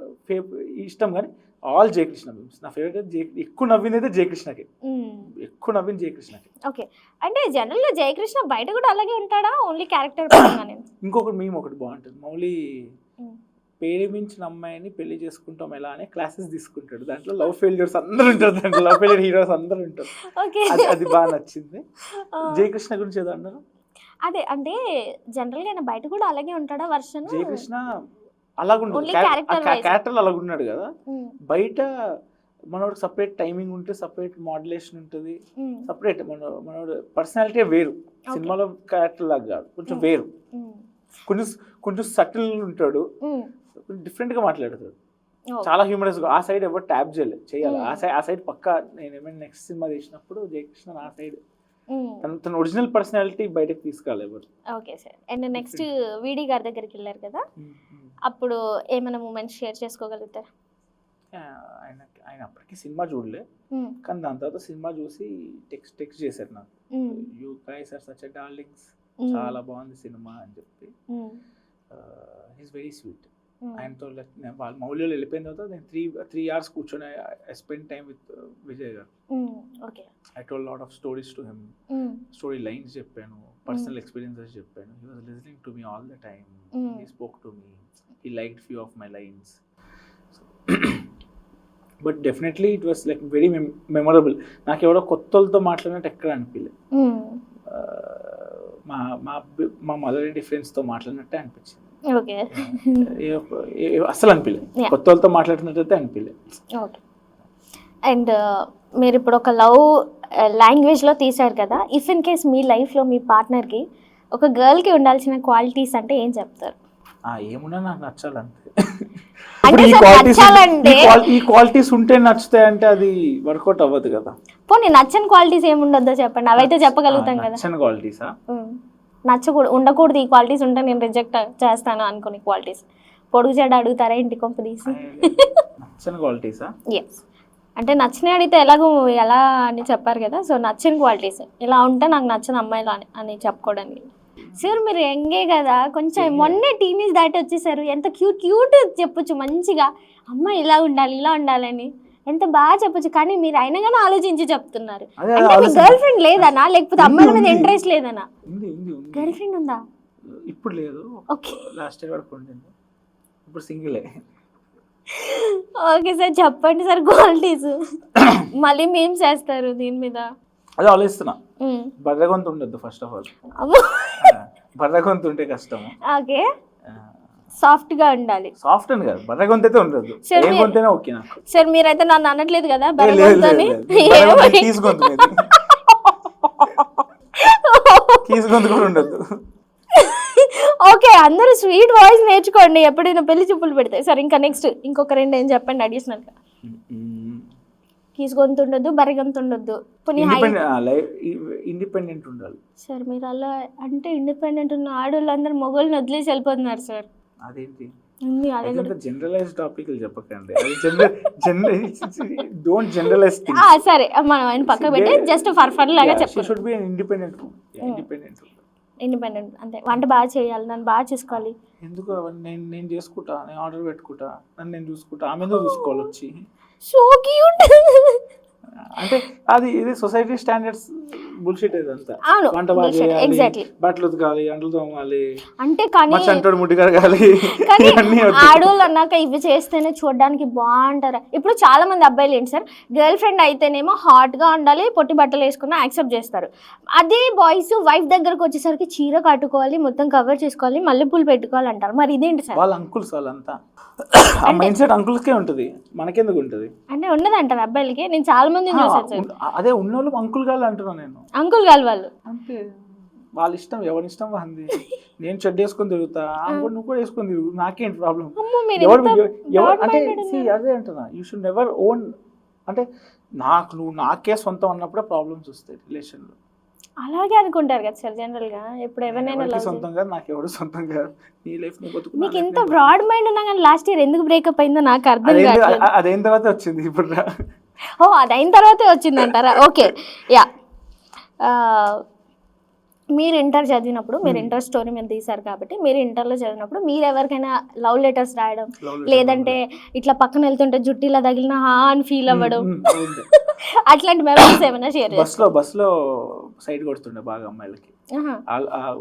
ఇష్టం, కానీ ఆల్ జయకృష్ణ మీమ్స్ నా ఫేవరెట్. ఎక్కువ నవ్వింది అయితే జయకృష్ణకి, ఎక్కువ నవ్వింది జయకృష్ణకి. ఓకే. అంటే జనరల్ గా జయకృష్ణ బయట కూడా అలాగే ఉంటాడా, ఓన్లీ క్యారెక్టర్? ఇంకొకటి మేము ఒకటి బాగుంటుంది, మౌలి ప్రేమించిన అమ్మాయిని పెళ్లి చేసుకుంటాం ఎలా అనే క్లాసెస్ తీసుకుంటాడు. దాంట్లో లవ్ ఫెయిల్యూర్స్ అందరూ ఉంటారు, దాంట్లో లవ్ ఫెయిల్యూర్ హీరోస్ అందరూ ఉంటారు. అది బాగా నచ్చింది. జయకృష్ణ గురించి ఏదో అన్నారు? అదే అంటే జనరల్ గా బయట కూడా అలాగే ఉంటాడా వర్షన్? జయకృష్ణ అలాగుంటుంది, క్యారెక్టర్ అలాగున్నాడు కదా. బయట మనోడు సపరేట్ టైమింగ్ ఉంటుంది, సపరేట్ మాడ్యులేషన్ ఉంటుంది, సపరేట్ మనోడు పర్సనాలిటీ వేరు. సినిమాలో క్యారెక్టర్ లాగా కాదు, కొంచెం వేరు, కొంచెం సటిల్ ఉంటాడు, డిఫరెంట్ గా మాట్లాడతాడు, చాలా హ్యూమరస్. ఆ సైడ్ ఎవరు ట్యాప్ చేయాలి, ఆ సైడ్ పక్కా. నేను ఏమైనా నెక్స్ట్ సినిమా చేసినప్పుడు జయకృష్ణ ఆ సైడ్ తన ఒరిజినల్ పర్సనాలిటీ బయటకు తీసుకురాలి ఎవరు. Okay sir. అండ్ నెక్స్ట్ వీడి గారి దగ్గరికి వెళ్ళారు కదా, అప్పుడు ఏమైనా మూమెంట్స్ షేర్ చేసుకోగలుగుతారు? ఆయన అప్పటికి సినిమా చూడలే, కానీ దాని తర్వాత సినిమా చూసి టెక్స్ట్ చేశారు నాకు, you guys are such a darlings, చాలా బాగుంది సినిమా అని చెప్పి. He's very sweet. ఆయనతో వాళ్ళ మౌల్యాలు వెళ్ళిపోయిన తర్వాత నేను 3 hours కూర్చొని I spend time with Vijay garu. I told lot of stories to him, story lines చెప్పాను, పర్సనల్ ఎక్స్పీరియన్సెస్ చెప్పాను. He was listening to me all the time, he spoke to me, he liked few of my lines. But definitely it was like very memorable. నాకు ఎవరో కొత్తలతో మాట్లాడినట్టు ఎక్కడ అనిపించలేదు, మా మదర్ ఇంటి ఫ్రెండ్స్తో మాట్లాడినట్టే అనిపించింది. అసలు అనిపించలేదు, కొత్త వాళ్ళతో మాట్లాడుతున్నట్టయితే అనిపించలేదు. అండ్ మీరు ఇప్పుడు ఒక లవ్ లాంగ్వేజ్లో తీశారు కదా, ఇఫ్ ఇన్ కేస్ మీ లైఫ్లో మీ పార్ట్నర్కి ఒక గర్ల్కి ఉండాల్సిన క్వాలిటీస్ అంటే ఏం చెప్తారు? ఏమున్నా నాకు నచ్చాలంతే. ఈ క్వాలిటీస్ ఉంటే నచ్చుతాయంటే అది వర్కౌట్ అవ్వదు కదా. పోనీ నచ్చని క్వాలిటీస్ ఏముండొద్దో చెప్పండి, అవైతే చెప్పగలుగుతాం కదా. నచ్చని క్వాలిటీసా? నచ్చకూడదు, ఉండకూడదు, ఈ క్వాలిటీస్ ఉంటే నేను రిజెక్ట్ చేస్తాను అనుకునే క్వాలిటీస్. పొడుగు చెడ్డ అడుగుతారా ఇంటి కొంప తీసి? నచ్చని క్వాలిటీసా? ఎస్. అంటే నచ్చినవి అడిగితే ఎలా అని చెప్పారు కదా, సో నచ్చని క్వాలిటీస్ ఇలా ఉంటే నాకు నచ్చని అమ్మాయిలు అని చెప్పుకోవడానికి. సార్ మీరు యంగే కదా, కొంచెం మొన్నే టీనేజ్ దాటి వచ్చేసారు, ఎంత క్యూట్ చెప్పొచ్చు మంచిగా, అమ్మాయి ఇలా ఉండాలని ఎంత బాగా చెప్పొచ్చు, కానీ మీరు అయినా కానీ ఆలోచించి చెప్తున్నారు. అంటే మీ గర్ల్ ఫ్రెండ్ లేదనా, లేకపోతే అమ్మాయిల మీద ఇంట్రెస్ట్ లేదనా? గర్ల్ ఫ్రెండ్ ఉందా? ఇప్పుడు లేదు, ఓకే, లాస్ట్ ఇయర్ వరకు ఉండింది, ఇప్పుడు సింగిలే. ఓకే సార్, చెప్పండి సార్ క్వాలిటీస్, మళ్ళీ మేం చేస్తారు దీని మీద. అదే ఆలోచిస్తున్నా, బర్రెగొంతు ఉండొద్దు ఫస్ట్ ఆఫ్ ఆల్, బర్రెగొంతు ఉంటే కష్టం. ఓకే, సాఫ్ట్ గా ఉండాలి. సాఫ్ట్ అని కాదు, బర్రె గొంతు అయితే ఉండదు. సరే, ఏ గొంతైనా ఓకే నాకు. సరే మీరైతే నన్ను అనట్లేదు కదా లేదు, బరగొంతని? బర్రె గొంతు కీసు గొంతు లేదు. కీసు గొంతు కూడా ఉండదు. ఓకే, అందరూ స్వీట్ వాయిస్ నేర్చుకోండి ఎప్పుడైనా పెళ్లి చూపులు పెడితే. సరే ఇంకా నెక్స్ట్ ఇంకొక రెండు ఏం చెప్పండి అడిషనల్ గా. కీసు గొంతు ఉండొద్దు, బరగొంతు ఉండొద్దు, ఇండిపెండెంట్ ఉండాలి. సార్ మీరు అలా అంటే ఇండిపెండెంట్ ఉన్న ఆడవాళ్ళందరూ మొగోళ్ళని వదిలేసి వెళ్ళిపోతున్నారు సార్. అదేంటి ఉంది అదే కూడా. జనరలైజ్ టాపిక్లు చెప్పకండి. డోంట్ జనరలైజ్ సరే మనం ఆయన పక్క పెట్టి జస్ట్ ఫర్ ఫన్ లాగా చెప్పండి. Should be independent. ఇండిపెండెంట్ అంతే. వంట బాగా చేయాలి, నన్ను బాగా చూసుకోవాలి. ఎందుకు నేను చేసుకుంటా, నేను ఆర్డర్ పెట్టుకుంటా, నన్ను నేను చూసుకుంటా, ఆమె ఎందుకు చూసుకోవాలి వచ్చి? So cute. అంటే అది ఇది సొసైటీ స్టాండర్డ్స్ బుల్షిట్ ఇదంతా. అవును, వంట బాగా చేయాలి, ఎగ్జాక్ట్లీ. బట్టలు ఉతకాలి, అంట్లు తోమాలి, అంటే కానీ అంటాడు ముడ్డి కడగాలి. కానీ ఆడోళ్ళు అన్నాక ఇవి చేస్తేనే చూడడానికి బాగుంటారా? ఇప్పుడు చాలా మంది అబ్బాయిలు ఏంటి సార్, గర్ల్ ఫ్రెండ్ అయితేనేమో హాట్ గా ఉండాలి, పొట్టి బట్టలు వేసుకున్నా యాక్సెప్ట్ చేస్తారు. అదే బాయ్స్ వైఫ్ దగ్గరకు వచ్చేసరికి చీర కట్టుకోవాలి, మొత్తం కవర్ చేసుకోవాలి, మల్లెపూలు పెట్టుకోవాలి అంటారు. మరి ఇదేంటి సార్? వాళ్ళ అంకుల్స్ వాళ్ళంతా ఆ మైండ్ సెట్ అంకుల్స్కే ఉంటుంది, మనకెందుకు ఉంటుంది? అంటే ఉండదు అంటారు అబ్బాయిలకి. నేను చాలా మంది చూసాను సార్. అదే ఉన్నోళ్ళు అంకుల్ గాళ్ళు అంటున్నాను నేను. అంకుల్ గారు వాళ్ళు అంటే వాళ్ళ ఇష్టం, ఎవరి ఇష్టం వాళ్ళది. నేను చెడ్డ వేసుకొని తిరుగుతా, నువ్వు కూడా వేసుకొని తిరుగు, నాకేంటి ప్రాబ్లం? అంటే అదే అంటున్నా, యూ షుడ్ నెవర్ ఓన్. అంటే నువ్వు నాకే సొంతం అన్నప్పుడే ప్రాబ్లమ్స్ వస్తాయి రిలేషన్లో. అలాగే అనుకుంటారు కదా సార్ జనరల్ గా. ఇప్పుడు ఎవరైనా సొంతం కాదు, నాకు ఎవరు సొంతం కాదు, నీ లైఫ్ నీ బతుకు. మీకు ఇంత బ్రాడ్ మైండ్ ఉన్నా కానీ లాస్ట్ ఇయర్ ఎందుకు బ్రేకప్ అయిందో నాకు అర్థం కాదు. అదైన తర్వాత వచ్చింది ఇప్పుడు. ఓ అది అయిన తర్వాతే వచ్చిందంటారా? Okay yeah. మీరు ఇంటర్ చదివినప్పుడు, మీరు ఇంటర్ స్టోరీ మీరు తీశారు కాబట్టి, మీరు ఇంటర్లో చదివినప్పుడు మీరు ఎవరికైనా లవ్ లెటర్స్ రాయడం, లేదంటే ఇట్లా పక్కన వెళ్తుంటే జుట్టిలా తగిలిన హా అని ఫీల్ అవ్వడం, అట్లాంటి మెమరీస్ ఏమైనా షేర్? బస్లో సైడ్ కొడుతుండే బాగా అమ్మాయిలకి.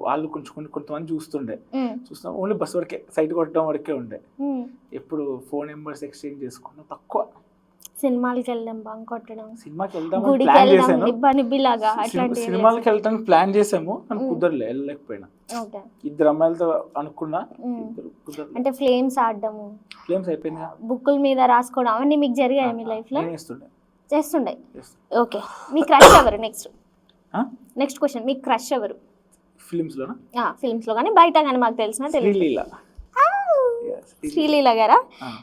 వాళ్ళు కొంతమంది చూస్తుండే, చూస్తున్నా ఓన్లీ బస్ వరకే సైడ్ కొట్టడం వరకే ఉండే. ఎప్పుడు ఫోన్ నెంబర్స్ ఎక్స్చేంజ్ చేసుకున్నా తక్కువ. సినిమాలకి వెళ్దాం, బంక్ కొట్టడం, సినిమాకి వెళ్దాం గుడికి ప్లాన్ వెళ్దాం, చేశాను. నిబ్బనిబ్బిలాగా అట్లాంటి సినిమాలకి వెళ్తానికి ప్లాన్ చేసాము, కానీ కుదరలే, వెళ్ళలేకపోయినా. ఇద్దరు అమ్మాయిలతో అనుకున్నా, కుదరలేదు. అంటే ఫ్లేమ్స్ ఆడడము, ఫ్లేమ్స్ అయిపోయింది, బుక్కుల మీద రాసుకోవడం, అవన్నీ మీకు జరిగాయి మీ లైఫ్ లో? చేస్తుండే. ఓకే, మీ క్రష్ ఎవరు? నెక్స్ట్ క్వశ్చన్, మీ క్రష్ ఎవరు? ఫిల్మ్స్ లో కానీ బయట కానీ మాకు తెలిసిన శ్రీలీల. శ్రీలీల గారా?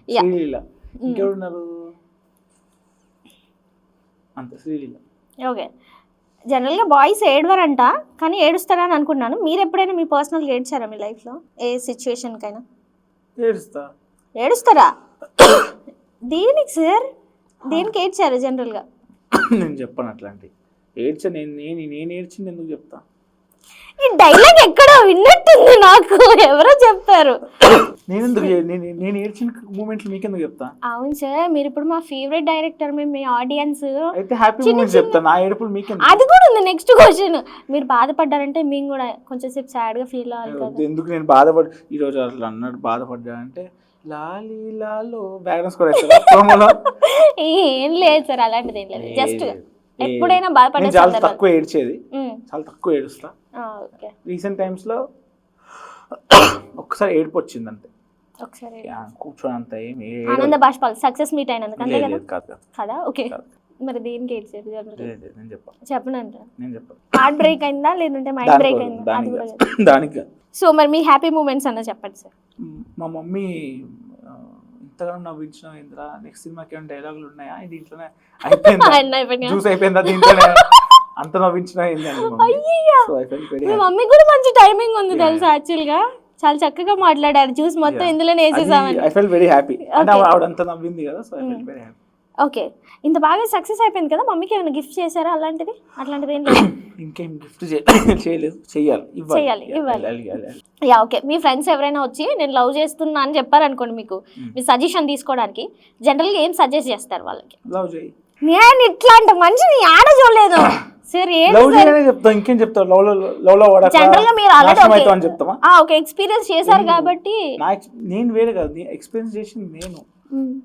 శ్రీలీల. ఇంకెవరున్నారు? అంతే, శ్రీలీల. ఓకే, జనరల్గా బాయ్స్ ఏడవరంట, కానీ ఏడుస్తారని అనుకున్నాను. మీరు ఎప్పుడైనా మీ పర్సనల్గా ఏడ్చారా మీ లైఫ్లో? ఏ సిచ్యువేషన్కైనా ఏడుస్తారా? దేనికి సార్, దేనికి ఏడ్చారు జనరల్గా? నేను చెప్పాను అట్లాంటి ఏడ్చా. నేను ఏడ్చింది ఎందుకు చెప్తా? ఈ డైలాగ్ ఎక్కడో విన్నట్టుంది నాకు, ఎవరో చెప్పారు. నేను ఏడ్చిన మూమెంట్లు మీకెందుకు చెప్తా? అవును సార్, మీరు ఇప్పుడు మా ఫేవరెట్ డైరెక్టర్, మేము మీ ఆడియన్స్. అయితే హ్యాపీ మూమెంట్స్ చెప్తా, నా ఏడుపులు మీకెందుకు? అది కూడా ఉంది నెక్స్ట్ క్వశ్చన్. మీరు బాధపడ్డారంటే మేము కూడా కొంచెం సేపు సాడ్ గా ఫీల్ అవ్వాలి కదా. ఎందుకు నేను బాధపడి ఈరోజు అట్లా అన్నాడు బాధపడ్డా అంటే లాలీ లాలో బ్యాక్గ్రౌండ్ స్కోర్ వేస్తారా? ఏం లేదు సార్, అలాంటిది ఏం లేదు. జస్ట్ ఎప్పుడైనా బాధపడే చాలా తక్కువ ఏడ్చేది, చాలా తక్కువ ఏడుస్తా. రీసెంట్ టైమ్స్ లో ఒక్కసారి ఏడుపు వచ్చింది అంతే, ఒకసారి కూర్చొని అంత ఏమి ఆనంద బాష్పాలు సక్సెస్ మీట్ అయినందుకు అంతే కాదు కదా? ఓకే, మరి దేనికి ఏడ్చేది? చెప్పను అంట. నేను చెప్పను, హార్ట్ బ్రేక్ అయిందా లేదంటే మైండ్ బ్రేక్ అయిందా? దానికి. సో మరి మీ హ్యాపీ మూమెంట్స్ అన్న చెప్పండి సార్. మా మమ్మీ ఇంతగానో నవ్వించిన ఇంద్రా, నెక్స్ట్ సినిమాకి ఏమైనా డైలాగులు ఉన్నాయా, దీంట్లోనే అయిపోయిందా, జ్యూస్ అయిపోయిందా, దీంట్లోనే అంత నవ్వించిన. మీ మమ్మీ కూడా మంచి టైమింగ్ ఉంది తెలుసా, యాక్చువల్ గా చాలా చక్కగా మాట్లాడారు. జ్యూస్ మొత్తం ఇందులోనే వేసేసామని. I felt very happy. అంటే ఆవిడ అంత నవ్వింది కదా, so I felt very happy. Okay, ఇంత బాగా సక్సెస్ అయిపోయింది కదా, మమ్మీకి ఏమైనా గిఫ్ట్ చేశారా? అట్లాంటిది ఏం లేదు? ఇంకేం గిఫ్ట్ చేయలేదు, చెయ్యాలి. Yeah, okay. మీ ఫ్రెండ్స్ ఎవరైనా వచ్చి నేను లవ్ చేస్తున్నా అని చెప్పారనుకోండి, మీకు మీ సజెషన్ తీసుకోవడానికి జనరల్గా ఏం సజెస్ట్ చేస్తారు వాళ్ళకి? లవ్ చేయి. నేను ఇట్లాంటి మనిషిని ఆడ చూడలేదు సార్. ఇంకేం చెప్తావు? జనరల్ గా మీరు ఆల్రెడీ ఎక్స్పీరియన్స్ చేశారు కాబట్టి. నేను వేరే కాదు, ఎక్స్పీరియన్స్ చేసింది నేను,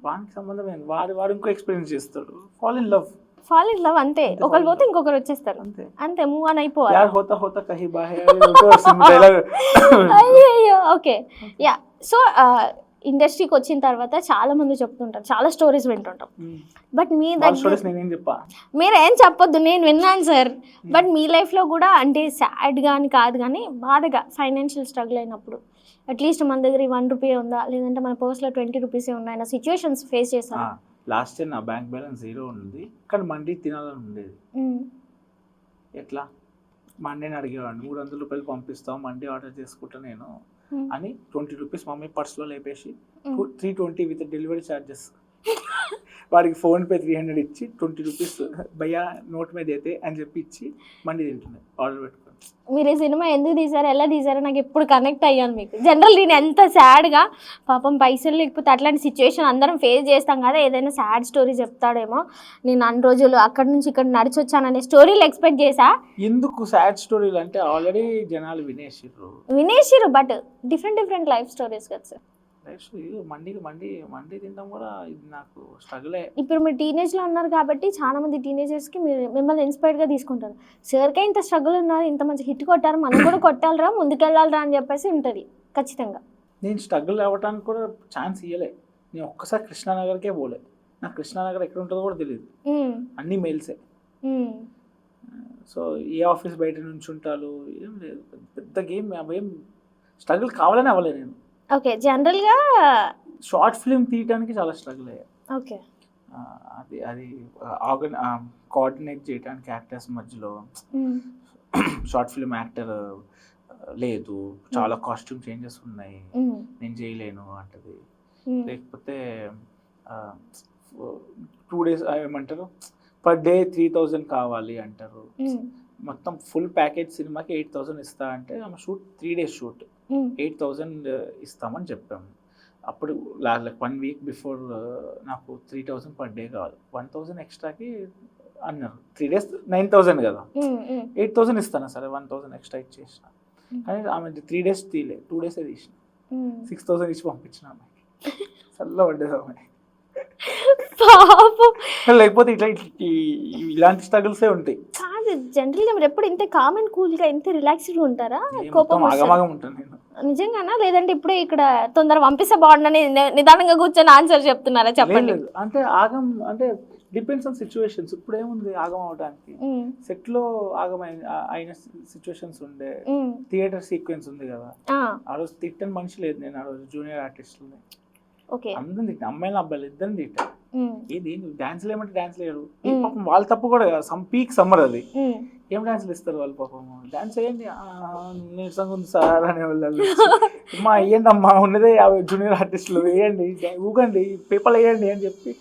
వానికి సంబంధం ఏంది? వాడు ఇంకో ఎక్స్పీరియన్స్ చేస్తాడు. ఫాల్ ఇన్ లవ్ అంతే, ఒకరు పోతే ఇంకొకరు వచ్చేస్తారు అంతే, మూవ్ ఆన్ అయిపోవాలి. అయ్యో, ఓకే యా. సో ఇండస్ట్రీకి వచ్చిన తర్వాత చాలా మంది చెప్తుంటారు, చాలా స్టోరీస్ వింటుంటాం. బట్ మీ దగ్గర మీరు ఏం చెప్పొద్దు, నేను విన్నాను సార్. బట్ మీ లైఫ్లో కూడా అంటే సాడ్ కానీ కాదు కానీ బాధగా ఫైనాన్షియల్ స్ట్రగుల్ అయినప్పుడు అట్లీస్ట్ మన దగ్గర 1 రూపీ ఉందా, లేదంటే మన పర్స్లో 20 రూపీసే ఉన్నాయన్న సిచ్యువేషన్స్ ఫేస్ చేస్తాను. లాస్ట్ ఇయర్ నా బ్యాంక్ బ్యాలెన్స్ 0 ఉంది, కానీ మండి తినాలని ఉండేది. ఎట్లా మండీని అడిగేవాడిని, 300 రూపాయలు పంపిస్తాం మండీ ఆర్డర్ చేసుకుంటా నేను అని 20 రూపీస్ మమ్మీ పర్స్లో లేపేసి 320 విత్ డెలివరీ ఛార్జెస్. వాడికి ఫోన్పే 300 ఇచ్చి 20 రూపీస్ భయ్యా నోట్ మీద అయితే అని చెప్పి ఇచ్చి మండి తింటున్నాయి ఆర్డర్ పెట్టుకుని. మీరు ఈ సినిమా ఎందుకు తీసారు, ఎలా తీసారో నాకు ఎప్పుడు కనెక్ట్ అయ్యాను మీకు. జనరల్ నేను ఎంత సాడ్గా పాపం పైసలు లేకపోతే అట్లాంటి సిచ్యువేషన్ అందరం ఫేస్ చేస్తాం కదా, ఏదైనా సాడ్ స్టోరీ చెప్తాడేమో, నేను అన్ని రోజులు అక్కడి నుంచి ఇక్కడ నడిచి వచ్చాననే స్టోరీలు ఎక్స్పెక్ట్ చేసా. ఎందుకు సాడ్ స్టోరీలు అంటే ఆల్రెడీ జనాలు వినేసిరు బట్ డిఫరెంట్ లైఫ్ స్టోరీస్ కదా సార్. మండి తినడం కూడా ఇది నాకు స్ట్రగులే. ఇప్పుడు మీరు టీనేజ్లో ఉన్నారు కాబట్టి చాలా మంది టీనేజర్స్కి మీరు మిమ్మల్ని ఇన్స్పైర్డ్గా తీసుకుంటారు. సార్కే ఇంత స్ట్రగుల్ ఉన్నారు, ఇంత మంచి హిట్ కొట్టారు, మనం కూడా కొట్టాలరా ముందుకెళ్ళాలరా అని చెప్పేసి ఉంటుంది ఖచ్చితంగా. నేను స్ట్రగుల్ అవ్వడానికి కూడా ఛాన్స్ ఇవ్వలే. నేను ఒక్కసారి కృష్ణానగర్కే పోలే. నాకు కృష్ణానగర్ ఎక్కడ ఉంటుందో కూడా తెలియదు, అన్నీ మెయిల్సే. సో ఏ ఆఫీస్ బయట నుంచి ఉంటారు ఏం లేదు, పెద్ద గేమ్ అవేం స్ట్రగుల్ కావాలని అవ్వలే నేను. ఓకే, జనరల్గా షార్ట్ ఫిల్మ్ తీయడానికి చాలా స్ట్రగుల్ అయ్యా. ఓకే, అది కోఆర్డినేట్ చేయడానికి యాక్టర్స్ మధ్యలో షార్ట్ ఫిల్మ్ యాక్టర్ లేదు, చాలా కాస్ట్యూమ్ చేంజెస్ ఉన్నాయి, నేను చేయలేను అంటది. లేకపోతే 2 days ఏమంటారు పర్ డే 3000 కావాలి అంటారు. మొత్తం ఫుల్ ప్యాకేజ్ సినిమాకి 8000 ఇస్తా అంటే ఆమె షూట్ 3 days షూట్ 8000 ఇస్తామని చెప్పాము. అప్పుడు 1 week బిఫోర్ నాకు 3000 పర్ డే కావాలి, 1000 ఎక్స్ట్రాకి అన్నారు. 3 days 9000 కదా, 8000 ఇస్తాను సరే 1000 ఎక్స్ట్రా ఇచ్చేసిన. కానీ ఆమె 3 days తీయలే, 2 days తీసిన, 6000 ఇచ్చి పంపించిన ఆమెకి. చల్ల పడ్డది ఆమె. లేకపోతే ఇలాంటి స్ట్రగుల్సే ఉంటాయి. కాదు, జనరల్గా మీరు ఎప్పుడు ఇంత కామ్ అండ్ కూల్గా ఇంత రిలాక్స్డ్గా ఉంటారా? కోపం నిజంగానా, లేదంటే ఇప్పుడే ఇక్కడ తొందర పంపిస్తే బాగుండని నిదానంగా కూర్చొని ఆన్సర్ చెప్తున్నారా? చెప్పండి. అంటే ఆగం అంటే డిపెండ్స్ ఆన్ సిచ్యువేషన్స్. ఇప్పుడు ఏముంది ఆగం అవడానికి, సెట్ లో ఆగం అయిన సిచ్యువేషన్స్ ఉండే, థియేటర్ సీక్వెన్స్ ఉంది కదా, ఆ రోజు తిట్టని మనిషి లేదు. నేను ఆ రోజు జూనియర్ ఆర్టిస్టులు అందరం తిట్టిన, అమ్మాయిలు అబ్బాయిలు ఇద్దరిని తిట్టా. ఏది డాన్స్ లేమంటే డాన్స్ లేరు, పాపం వాళ్ళ తప్పు కూడా పీక్ సమ్మర్ అది, ఏం డాన్స్లు ఇస్తారు వాళ్ళు పాపం. డాన్స్ వేయండి నీరసంగా ఉంది సార్ అనే వాళ్ళు, అమ్మా వేయండి అమ్మా ఉన్నదే 50 జూనియర్ ఆర్టిస్టులు వేయండి, ఊగండి పేపర్లు వేయండి అని చెప్పి.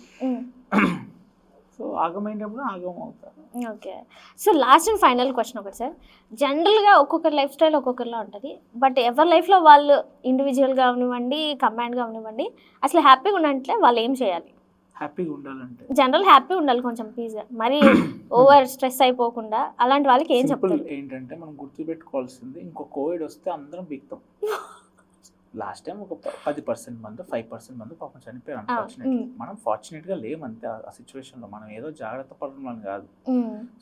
సో ఆగమైనప్పుడు ఆగం అవుతారు. Okay, so last and final question ఒకటి సార్. జనరల్గా ఒక్కొక్కరి లైఫ్ స్టైల్ ఒక్కొక్కరిలా ఉంటుంది, బట్ ఎవరి లైఫ్లో వాళ్ళు ఇండివిజువల్గా అవనివ్వండి కమాండ్గా అవనివ్వండి అసలు హ్యాపీగా ఉండాలంటే వాళ్ళు ఏం చేయాలి? హ్యాపీగా ఉండాలంటే జనరల్ హ్యాపీ ఉండాలి, కొంచెం పీస్గా, మరి ఓవర్ స్ట్రెస్ అయిపోకుండా. అలాంటి వాళ్ళకి ఏం చెప్తారు? ఏంటంటే మనం గుర్తుపెట్టుకోవాల్సింది, ఇంకో కోవిడ్ వస్తే అందరం బీక్తాం. లాస్ట్ టైం ఒక 10% మంది 5% మంది పాపం చనిపోయారు అన్ఫార్చునేట్లీ. మనం ఫార్చునేట్గా లేమంతే ఆ సిచ్యువేషన్లో, మనం ఏదో జాగ్రత్త పడడం కాదు.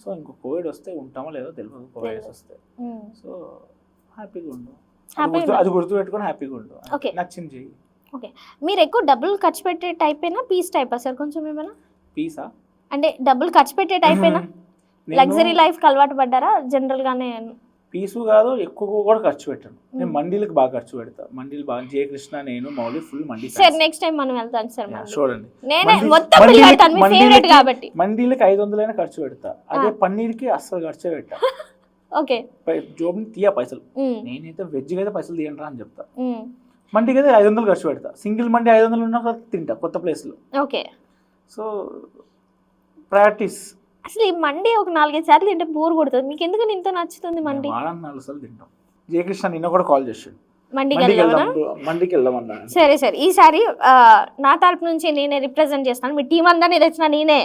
సో ఇంకో కోవిడ్ వస్తే ఉంటామో లేదో తెలియదు, కోవిడ్ వస్తే. సో హ్యాపీగా ఉండు, అది గుర్తుపెట్టుకొని హ్యాపీగా ఉండు, నచ్చింది చెయ్యి. ఓకే, మీరు ఎక్కువ డబ్బులు ఖర్చు పెట్టే టైపేనా పీస్ టైపా సార్? కొంచెం ఏమైనా పీసా అంటే డబ్బులు ఖర్చు పెట్టే టైపేనా, లగ్జరీ లైఫ్కి అలవాటు పడ్డారా? జనరల్గానే పీసు కాదు, ఎక్కువ కూడా ఖర్చు పెట్టాను. నేను మండీలకు బాగా ఖర్చు పెడతా, మండీలు బాగా. జయకృష్ణ నేను Mouli full mandi. Sir next time మనం వెళ్తాం సార్. చూడండి, మండీలకు 500 అయినా ఖర్చు పెడతా, అదే పన్నీర్కి అస్సలు ఖర్చు పెట్టా. ఓకే, జోబుని తీయ పైసలు, నేనైతే వెజ్ అయితే పైసలు తీయండి అని చెప్తా. మండీకి అయితే 500 ఖర్చు పెడతా, సింగిల్ మండీ 500 ఉన్నా తింటా కొత్త ప్లేస్లో. Okay, so practice. అసలు ఈ మండి ఒక 4-5 సార్లు తింటే బోర్ కొడుతుంది, మీకు ఎందుకని ఇంత నచ్చుతుంది మండి? 4 సార్లు తింటాం. జయకృష్ణ నిన్న కూడా కాల్ చేసాడు, మండికి వెళ్దామన్నా. సరే సరే, ఈసారి నా తరపు నుంచి నేనే రిప్రజెంట్ చేస్తాను, మీ టీం అందరినీ తెచ్చిన నేనే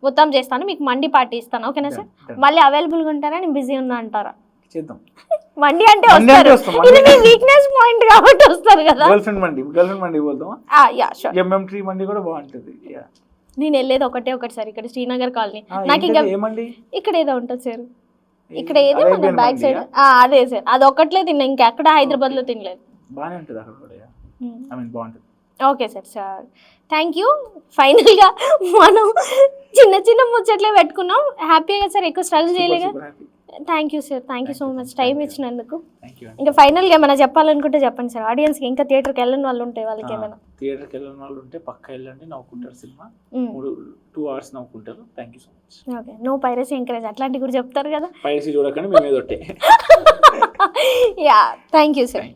మొత్తం చేస్తాను, మీకు మండి పార్టీ ఇస్తాను. ఓకేనా సార్? మళ్ళీ అవైలబుల్గా ఉంటారా, నేను బిజీ ఉన్నా అంటారా? చేద్దాం. మండి అంటే వస్తారు, ఇది మీ వీక్నెస్ పాయింట్ కాబట్టి వస్తారు కదా. గర్ల్ఫ్రెండ్ మండి వెళ్దాం. Yeah sure. ఎంఎం ట్రీ మండి కూడా బాగుంటుంది. నేను వెళ్ళేది ఒకటి సార్, ఇక్కడ శ్రీనగర్ కాలనీ. నాకు ఇంకా ఇక్కడ ఏదో ఉంటుంది సార్, ఇక్కడ ఏదో మన బ్యాక్ సైడ్ అదే సార్, అది ఒక్కట్లే తిన్నా, ఇంకా ఎక్కడ హైదరాబాద్ లో తినలేదు. బాగానే ఉంటుంది అక్కడ కూడా ఐ మీన్ బాగుంటుంది. Okay sir thank you. ఫైనల్గా మనం చిన్న చిన్న ముచ్చట్లే పెట్టుకున్నాం. హ్యాపీగా సార్, ఎక్కువ స్ట్రగుల్ చేయలేగా. Thank you sir, thank you so much time ఇచ్చినందుకు. ఇంకా ఫైనల్గా ఏమైనా చెప్పాలనుకుంటే చెప్పండి సార్ ఆడియన్స్కి. ఇంకా థియేటర్కి వెళ్ళని వాళ్ళు ఉంటాయి, వాళ్ళకి ఏమైనా? థియేటర్కి వెళ్ళని వాళ్ళు ఉంటే పక్కా వెళ్ళండి, నవ్వుకుంటారు. సినిమా 2 hours నవ్వుకుంటారు. Thank you so much. Okay, no piracy encourage అట్లాంటివి కూడా చెప్తారు కదా. పైరసీ చూడకండి, మేమే దొట్టే. Yeah, thank you sir.